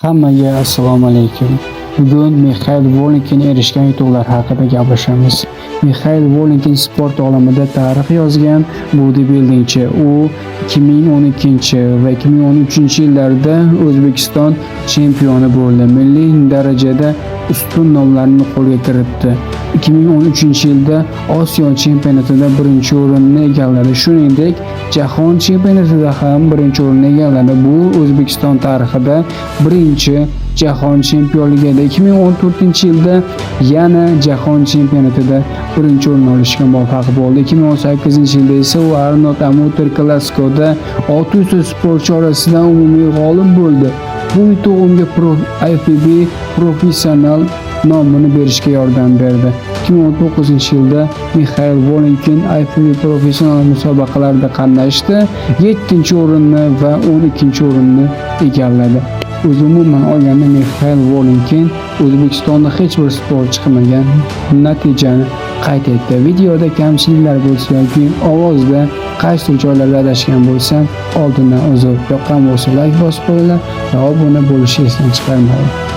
Hammaga assalomu alaykum. Bugun Mixail Volynkin erishgan yutuqlar haqida gaplashamiz. Mixail Volynkin sport olamida tarix yozgan bodibildingchi. U 2012 va 2013 yillarda O'zbekiston chempioni bo'ldi. Milliy darajada ustun nomlarni qo'lga kiritdi. 2013 yilda Osiyo chempionatida birinchi o'rinni egalladi. Shuningdek, Jahon chempionatida ham birinchi o'rinni egalladi. Bu O'zbekiston tarixida birinchi Jahon chempionligida. 2014-yilda yana Jahon chempionatida birinchi o'rin olishga muvaffaq bo'ldi. 2018-yilda esa u Arnold Amateur Classic'da 600 sportchi orasidan umumiy g'olib bo'ldi. Bu yutuq unga IFBB professional nomini berishga yordam berdi. 2019-yilda Mixail Volynkin IFBB professional musobaqalarida qatnashdi, 7-o'rinni va 12-o'rinni egalladi. Umuman olganda Mixail Volynkin O'zbekistonda hech bir sportchi qilmagan natijani qayd etdi. Videoda kamchiliklar bo'lsa yoki ovozda qaysi joylarda adashgan bo'lsam, oldindan uzr. Yoqqan bo'lsa like bosib qo'yinglar va obuna bo'lishni esdan chiqarmang.